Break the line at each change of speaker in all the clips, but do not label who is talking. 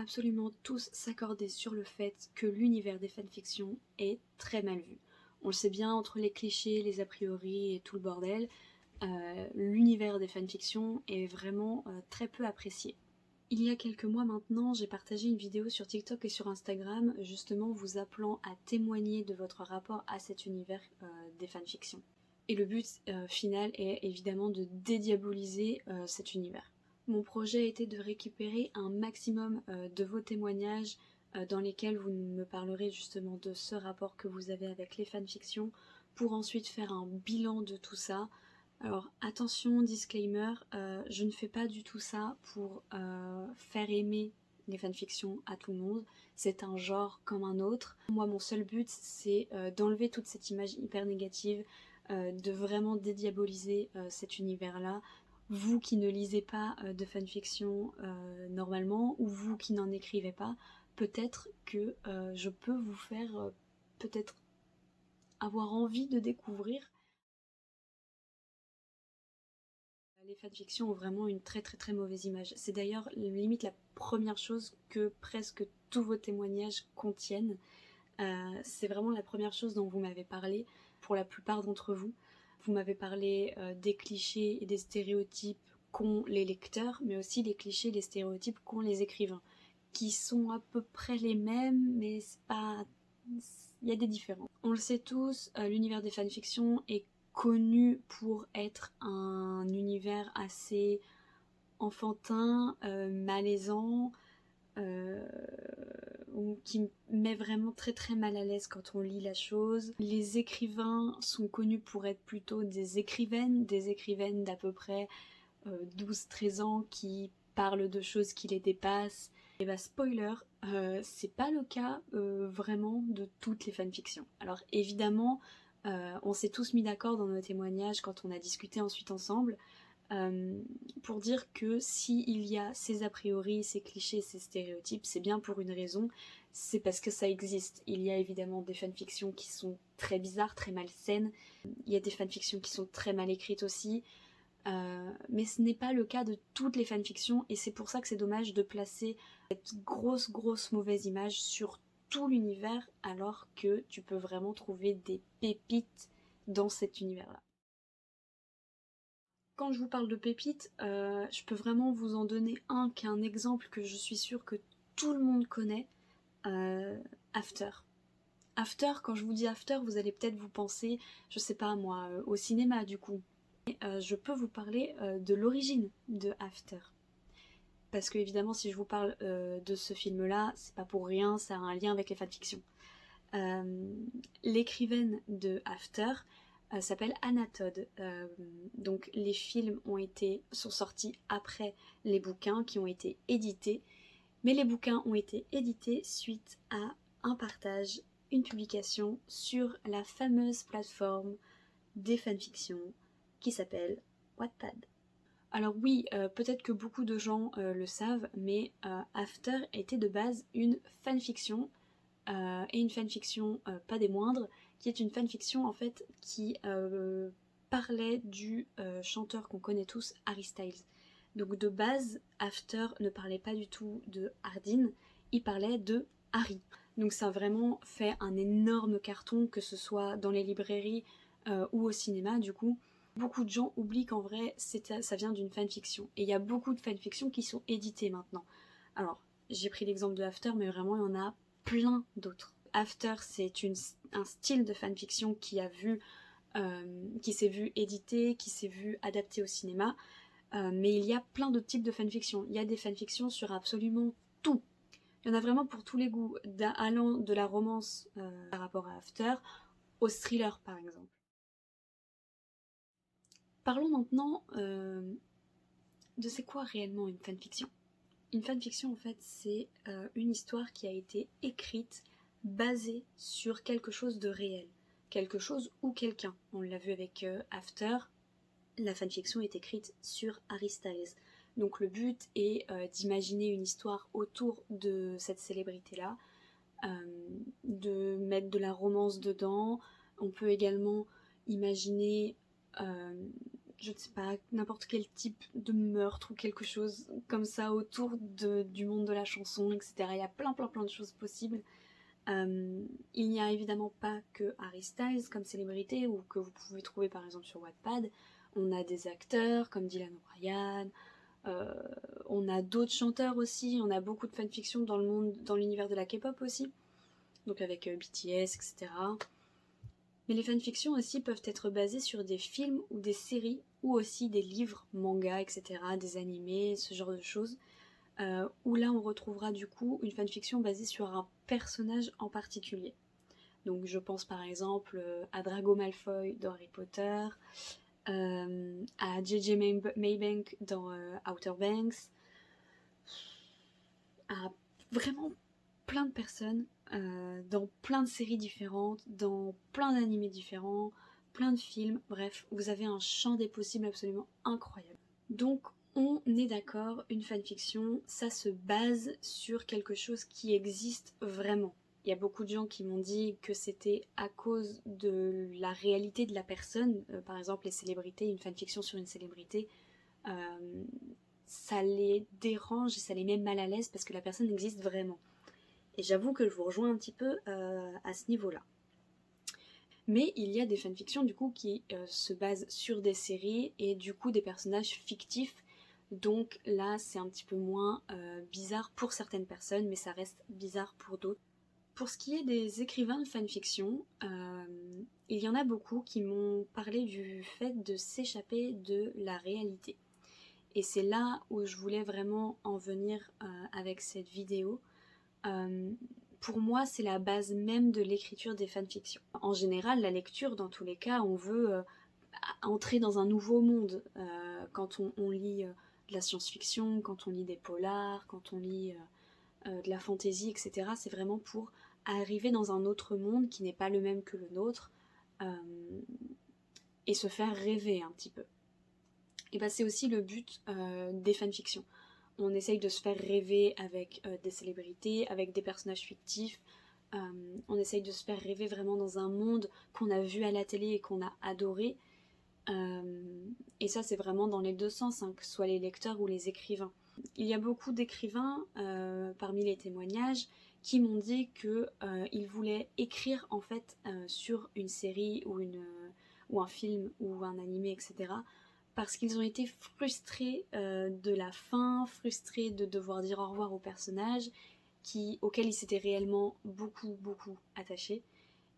absolument tous s'accorder sur le fait que l'univers des fanfictions est très mal vu. On le sait bien, entre les clichés, les a priori et tout le bordel, l'univers des fanfictions est vraiment très peu apprécié. Il y a quelques mois maintenant, j'ai partagé une vidéo sur TikTok et sur Instagram, justement vous appelant à témoigner de votre rapport à cet univers des fanfictions. Et le but final est évidemment de dédiaboliser cet univers. Mon projet était de récupérer un maximum de vos témoignages dans lesquels vous me parlerez justement de ce rapport que vous avez avec les fanfictions, pour ensuite faire un bilan de tout ça. Alors attention, disclaimer, je ne fais pas du tout ça pour faire aimer les fanfictions à tout le monde, c'est un genre comme un autre. Moi mon seul but c'est d'enlever toute cette image hyper négative, de vraiment dédiaboliser cet univers-là. Vous qui ne lisez pas de fanfiction normalement, ou vous qui n'en écrivez pas, peut-être que je peux vous faire peut-être avoir envie de découvrir. Les fanfictions ont vraiment une très très très mauvaise image. C'est d'ailleurs limite la première chose que presque tous vos témoignages contiennent. C'est vraiment la première chose dont vous m'avez parlé pour la plupart d'entre vous. Vous m'avez parlé des clichés et des stéréotypes qu'ont les lecteurs, mais aussi les clichés et les stéréotypes qu'ont les écrivains, qui sont à peu près les mêmes, mais c'est pas... il y a des différences. On le sait tous, l'univers des fanfictions est connu pour être un univers assez enfantin, malaisant, qui met vraiment très très mal à l'aise quand on lit la chose. Les écrivains sont connus pour être plutôt des écrivaines d'à peu près 12-13 ans qui parlent de choses qui les dépassent. Et bah spoiler, c'est pas le cas vraiment de toutes les fanfictions. Alors évidemment, on s'est tous mis d'accord dans nos témoignages quand on a discuté ensuite ensemble, pour dire que s'il y a ces a priori, ces clichés, ces stéréotypes, c'est bien pour une raison, c'est parce que ça existe. Il y a évidemment des fanfictions qui sont très bizarres, très malsaines, il y a des fanfictions qui sont très mal écrites aussi, mais ce n'est pas le cas de toutes les fanfictions, et c'est pour ça que c'est dommage de placer cette grosse mauvaise image sur tout l'univers, alors que tu peux vraiment trouver des pépites dans cet univers-là. Quand je vous parle de pépites, je peux vraiment vous en donner un qui est un exemple que je suis sûre que tout le monde connaît, After. After, quand je vous dis After, vous allez peut-être vous penser, je sais pas moi, au cinéma du coup. Et, je peux vous parler de l'origine de After. Parce que évidemment, si je vous parle de ce film-là, c'est pas pour rien, ça a un lien avec les fanfictions. L'écrivaine de After s'appelle Anna Todd. Donc les films sont sortis après les bouquins qui ont été édités, mais les bouquins ont été édités suite à un partage, une publication sur la fameuse plateforme des fanfictions qui s'appelle Wattpad. Alors oui, peut-être que beaucoup de gens le savent, mais After était de base une fanfiction, et une fanfiction pas des moindres, qui est une fanfiction en fait qui parlait du chanteur qu'on connaît tous, Harry Styles. Donc de base, After ne parlait pas du tout de Hardin, il parlait de Harry. Donc ça a vraiment fait un énorme carton, que ce soit dans les librairies ou au cinéma du coup. Beaucoup de gens oublient qu'en vrai ça vient d'une fanfiction. Et il y a beaucoup de fanfictions qui sont éditées maintenant. Alors, j'ai pris l'exemple de After, mais vraiment il y en a plein d'autres. After, c'est un style de fanfiction qui s'est vu édité, qui s'est vu adapté au cinéma, mais il y a plein d'autres types de fanfiction. Il y a des fanfictions sur absolument tout. Il y en a vraiment pour tous les goûts, allant de la romance par rapport à After, au thriller par exemple. Parlons maintenant de c'est quoi réellement une fanfiction. Une fanfiction en fait c'est une histoire qui a été écrite basée sur quelque chose de réel, quelque chose ou quelqu'un. On l'a vu avec After, la fanfiction est écrite sur Harry Styles. Donc le but est d'imaginer une histoire autour de cette célébrité-là, de mettre de la romance dedans. On peut également imaginer je ne sais pas, n'importe quel type de meurtre ou quelque chose comme ça autour du monde de la chanson, etc. Il y a plein de choses possibles. Il n'y a évidemment pas que Harry Styles comme célébrité, ou que vous pouvez trouver par exemple sur Wattpad. On a des acteurs comme Dylan O'Brien, on a d'autres chanteurs aussi, on a beaucoup de fanfiction dans l'univers de la K-pop aussi, donc avec BTS, etc. Mais les fanfictions aussi peuvent être basées sur des films ou des séries, ou aussi des livres, mangas, etc., des animés, ce genre de choses, où là on retrouvera du coup une fanfiction basée sur un personnage en particulier. Donc je pense par exemple à Drago Malfoy dans Harry Potter, à JJ Maybank dans Outer Banks, à vraiment plein de personnes, dans plein de séries différentes, dans plein d'animés différents, plein de films, bref, vous avez un champ des possibles absolument incroyable. Donc on est d'accord, une fanfiction, ça se base sur quelque chose qui existe vraiment. Il y a beaucoup de gens qui m'ont dit que c'était à cause de la réalité de la personne, par exemple les célébrités, une fanfiction sur une célébrité, ça les dérange et ça les met mal à l'aise parce que la personne existe vraiment. Et j'avoue que je vous rejoins un petit peu à ce niveau-là. Mais il y a des fanfictions du coup qui se basent sur des séries et du coup des personnages fictifs. Donc là c'est un petit peu moins bizarre pour certaines personnes, mais ça reste bizarre pour d'autres. Pour ce qui est des écrivains de fanfiction, il y en a beaucoup qui m'ont parlé du fait de s'échapper de la réalité. Et c'est là où je voulais vraiment en venir avec cette vidéo. Pour moi, c'est la base même de l'écriture des fanfictions. En général, la lecture, dans tous les cas, on veut entrer dans un nouveau monde. Quand on lit de la science-fiction, quand on lit des polars, quand on lit de la fantaisie, etc., c'est vraiment pour arriver dans un autre monde qui n'est pas le même que le nôtre et se faire rêver un petit peu. Et bah, c'est aussi le but des fanfictions. On essaye de se faire rêver avec des célébrités, avec des personnages fictifs. On essaye de se faire rêver vraiment dans un monde qu'on a vu à la télé et qu'on a adoré. Et ça, c'est vraiment dans les deux sens, hein, que ce soit les lecteurs ou les écrivains. Il y a beaucoup d'écrivains, parmi les témoignages, qui m'ont dit qu'ils voulaient écrire en fait sur une série ou un film ou un animé, etc., parce qu'ils ont été frustrés de la fin, frustrés de devoir dire au revoir aux personnages auxquels ils s'étaient réellement beaucoup attachés.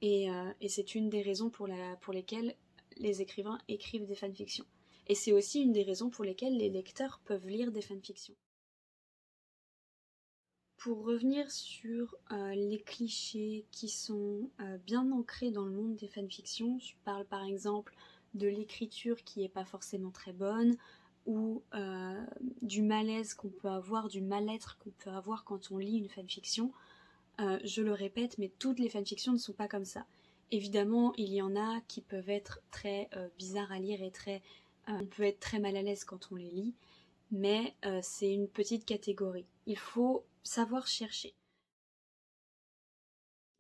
Et c'est une des raisons pour lesquelles les écrivains écrivent des fanfictions. Et c'est aussi une des raisons pour lesquelles les lecteurs peuvent lire des fanfictions. Pour revenir sur les clichés qui sont bien ancrés dans le monde des fanfictions, je parle par exemple de l'écriture qui n'est pas forcément très bonne, ou du malaise qu'on peut avoir, du mal-être qu'on peut avoir quand on lit une fanfiction. Je le répète, mais toutes les fanfictions ne sont pas comme ça. Évidemment, il y en a qui peuvent être très bizarres à lire et on peut être très mal à l'aise quand on les lit, mais c'est une petite catégorie. Il faut savoir chercher.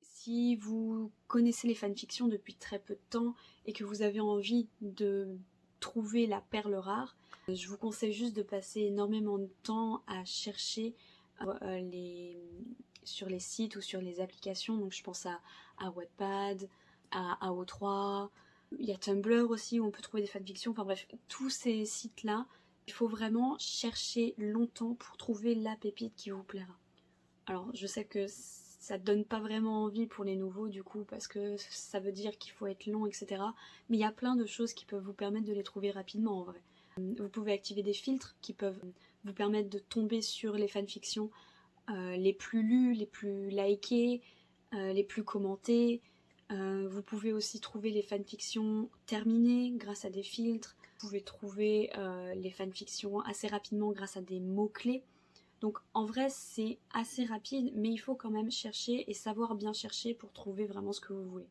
Si vous connaissez les fanfictions depuis très peu de temps et que vous avez envie de trouver la perle rare, je vous conseille juste de passer énormément de temps à chercher sur les sites ou sur les applications. Donc je pense à Wattpad, à AO3, il y a Tumblr aussi où on peut trouver des fanfictions. Enfin bref, tous ces sites-là, il faut vraiment chercher longtemps pour trouver la pépite qui vous plaira. Alors je sais que ça donne pas vraiment envie pour les nouveaux du coup, parce que ça veut dire qu'il faut être long, etc. Mais il y a plein de choses qui peuvent vous permettre de les trouver rapidement en vrai. Vous pouvez activer des filtres qui peuvent vous permettre de tomber sur les fanfictions les plus lus, les plus likés, les plus commentés. Vous pouvez aussi trouver les fanfictions terminées grâce à des filtres. Vous pouvez trouver les fanfictions assez rapidement grâce à des mots-clés. Donc en vrai c'est assez rapide, mais il faut quand même chercher et savoir bien chercher pour trouver vraiment ce que vous voulez.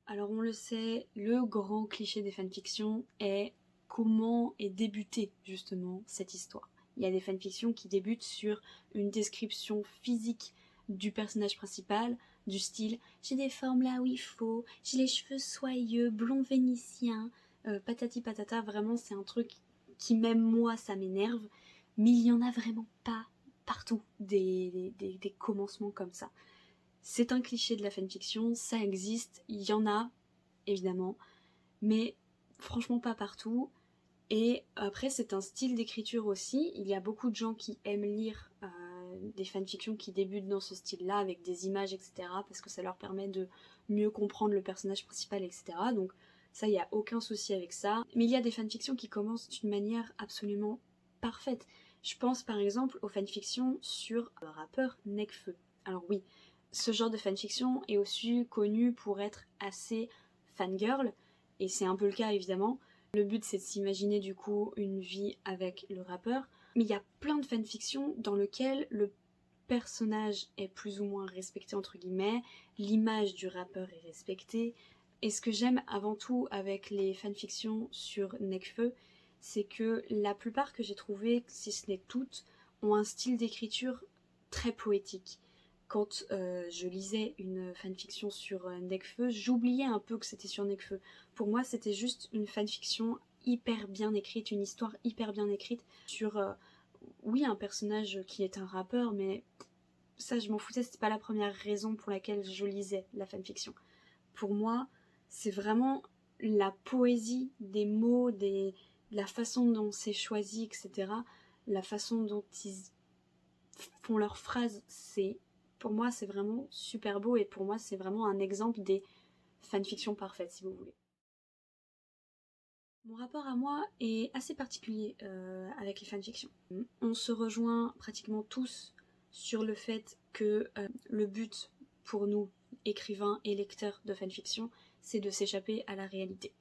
Alors on le sait, le grand cliché des fanfictions est comment est débutée justement cette histoire. Il y a des fanfictions qui débutent sur une description physique du personnage principal, du style j'ai des formes là où il faut, j'ai les cheveux soyeux, blond vénitien, patati patata, vraiment c'est un truc qui même moi ça m'énerve, mais il y en a vraiment pas partout des commencements comme ça. C'est un cliché de la fanfiction, ça existe, il y en a évidemment, mais franchement pas partout. Et après c'est un style d'écriture aussi, il y a beaucoup de gens qui aiment lire des fanfictions qui débutent dans ce style-là avec des images etc. parce que ça leur permet de mieux comprendre le personnage principal etc. Donc ça, il n'y a aucun souci avec ça. Mais il y a des fanfictions qui commencent d'une manière absolument parfaite. Je pense par exemple aux fanfictions sur le rappeur Nekfeu. Alors oui, ce genre de fanfiction est aussi connu pour être assez fangirl, et c'est un peu le cas évidemment. Le but c'est de s'imaginer du coup une vie avec le rappeur, mais il y a plein de fanfictions dans lesquelles le personnage est plus ou moins respecté entre guillemets, l'image du rappeur est respectée, et ce que j'aime avant tout avec les fanfictions sur Nekfeu, c'est que la plupart que j'ai trouvées, si ce n'est toutes, ont un style d'écriture très poétique. Quand je lisais une fanfiction sur Nekfeu, j'oubliais un peu que c'était sur Nekfeu. Pour moi, c'était juste une fanfiction hyper bien écrite, une histoire hyper bien écrite sur, oui, un personnage qui est un rappeur, mais ça, je m'en foutais, c'était pas la première raison pour laquelle je lisais la fanfiction. Pour moi, c'est vraiment la poésie des mots, la façon dont c'est choisi, etc. La façon dont ils font leurs phrases, pour moi, c'est vraiment super beau, et pour moi, c'est vraiment un exemple des fanfictions parfaites, si vous voulez. Mon rapport à moi est assez particulier avec les fanfictions. On se rejoint pratiquement tous sur le fait que le but pour nous, écrivains et lecteurs de fanfiction, c'est de s'échapper à la réalité.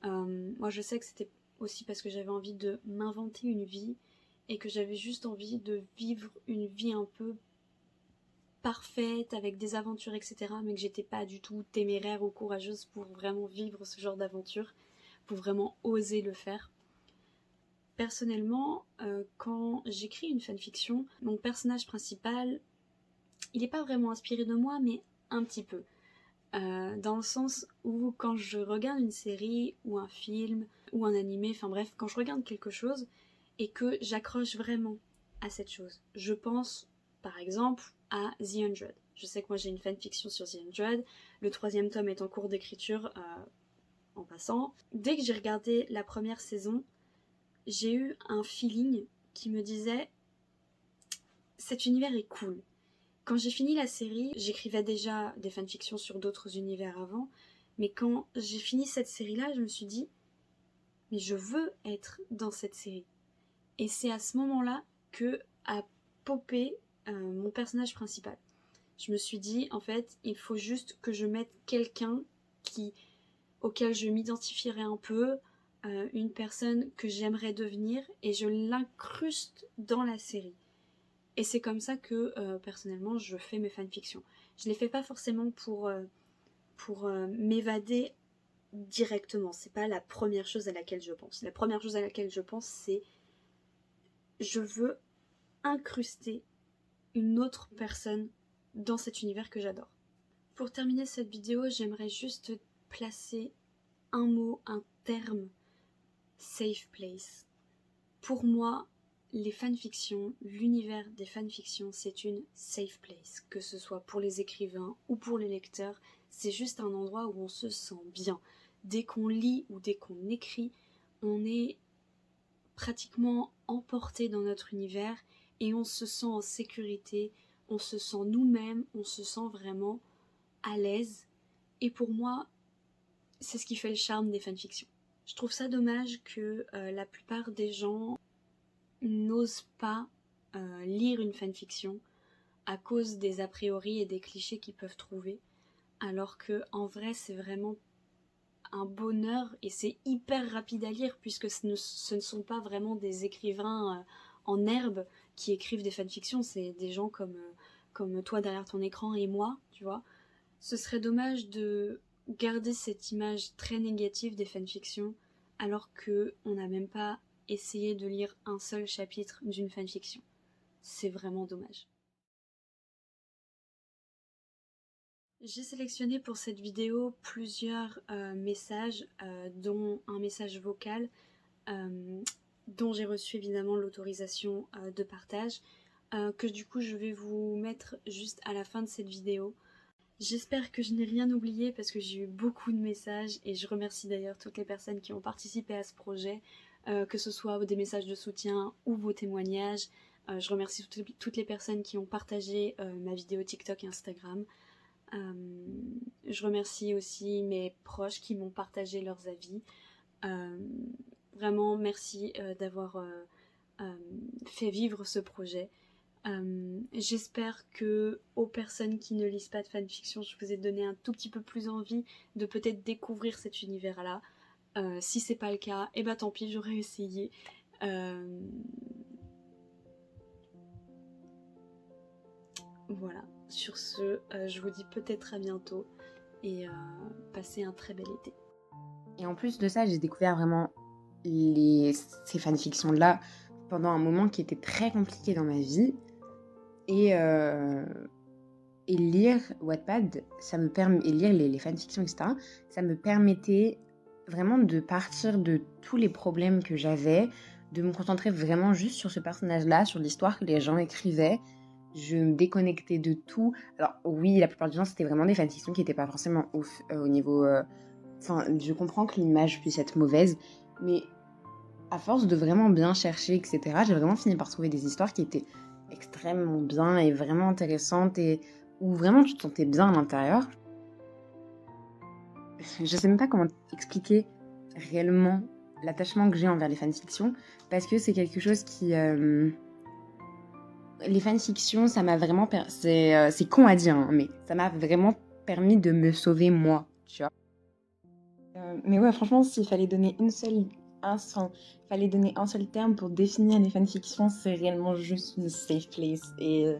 Moi je sais que c'était aussi parce que j'avais envie de m'inventer une vie et que j'avais juste envie de vivre une vie un peu parfaite avec des aventures etc. mais que j'étais pas du tout téméraire ou courageuse pour vraiment vivre ce genre d'aventure, pour vraiment oser le faire. Personnellement, quand j'écris une fanfiction, mon personnage principal, il n'est pas vraiment inspiré de moi, mais un petit peu. Dans le sens où quand je regarde une série ou un film ou un animé, enfin bref, quand je regarde quelque chose et que j'accroche vraiment à cette chose, je pense par exemple à The 100. Je sais que moi j'ai une fanfiction sur The 100, le 3e tome est en cours d'écriture en passant. Dès que j'ai regardé la première saison, j'ai eu un feeling qui me disait cet univers est cool. Quand j'ai fini la série, j'écrivais déjà des fanfictions sur d'autres univers avant, mais quand j'ai fini cette série-là, je me suis dit mais je veux être dans cette série. Et c'est à ce moment-là que a popé mon personnage principal. Je me suis dit en fait, il faut juste que je mette quelqu'un auquel je m'identifierais un peu, une personne que j'aimerais devenir, et je l'incruste dans la série. Et c'est comme ça que personnellement je fais mes fanfictions. Je les fais pas forcément pour m'évader directement. C'est pas la première chose à laquelle je pense. La première chose à laquelle je pense, c'est je veux incruster une autre personne dans cet univers que j'adore. Pour terminer cette vidéo, j'aimerais juste placer un mot, un terme: safe place. Pour moi, les fanfictions, l'univers des fanfictions, c'est une safe place. Que ce soit pour les écrivains ou pour les lecteurs, c'est juste un endroit où on se sent bien. Dès qu'on lit ou dès qu'on écrit, on est pratiquement emporté dans notre univers et on se sent en sécurité, on se sent nous-mêmes, on se sent vraiment à l'aise. Et pour moi, c'est ce qui fait le charme des fanfictions. Je trouve ça dommage que la plupart des gens n'osent pas lire une fanfiction à cause des a priori et des clichés qu'ils peuvent trouver, alors que en vrai c'est vraiment un bonheur et c'est hyper rapide à lire puisque ce ne sont pas vraiment des écrivains en herbe qui écrivent des fanfictions, c'est des gens comme toi derrière ton écran et moi, tu vois. Ce serait dommage de garder cette image très négative des fanfictions alors qu'on n'a même pas essayé de lire un seul chapitre d'une fanfiction. C'est vraiment dommage. J'ai sélectionné pour cette vidéo plusieurs messages, dont un message vocal, dont j'ai reçu évidemment l'autorisation de partage, que du coup je vais vous mettre juste à la fin de cette vidéo. J'espère que je n'ai rien oublié parce que j'ai eu beaucoup de messages et je remercie d'ailleurs toutes les personnes qui ont participé à ce projet, que ce soit des messages de soutien ou vos témoignages. Je remercie toutes les personnes qui ont partagé ma vidéo TikTok et Instagram. Je remercie aussi mes proches qui m'ont partagé leurs avis. Vraiment merci d'avoir fait vivre ce projet. J'espère que aux personnes qui ne lisent pas de fanfiction, je vous ai donné un tout petit peu plus envie de peut-être découvrir cet univers-là. Si c'est pas le cas, et bah tant pis, j'aurais essayé. Voilà, sur ce, je vous dis peut-être à bientôt et passez un très bel été.
Et en plus de ça, j'ai découvert vraiment ces fanfictions-là pendant un moment qui était très compliqué dans ma vie. Et lire Wattpad, ça me permet, et lire les fanfictions, etc., ça me permettait vraiment de partir de tous les problèmes que j'avais, de me concentrer vraiment juste sur ce personnage-là, sur l'histoire que les gens écrivaient. Je me déconnectais de tout. Alors oui, la plupart du temps, c'était vraiment des fanfictions qui n'étaient pas forcément ouf au niveau... Enfin, je comprends que l'image puisse être mauvaise, mais à force de vraiment bien chercher, etc., j'ai vraiment fini par trouver des histoires qui étaient extrêmement bien et vraiment intéressantes et où vraiment tu te sentais bien à l'intérieur. Je sais même pas comment expliquer réellement l'attachement que j'ai envers les fanfictions, parce que c'est quelque chose qui... Les fanfictions, ça m'a vraiment... C'est con à dire, hein, mais ça m'a vraiment permis de me sauver moi, tu vois. Mais ouais, franchement, s'il fallait donner fallait donner un seul terme pour définir les fanfictions, c'est réellement juste une safe place. Et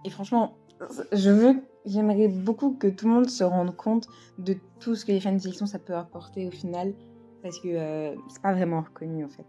franchement, j'aimerais beaucoup que tout le monde se rende compte de tout ce que les fanfictions ça peut apporter au final, parce que c'est pas vraiment reconnu en fait.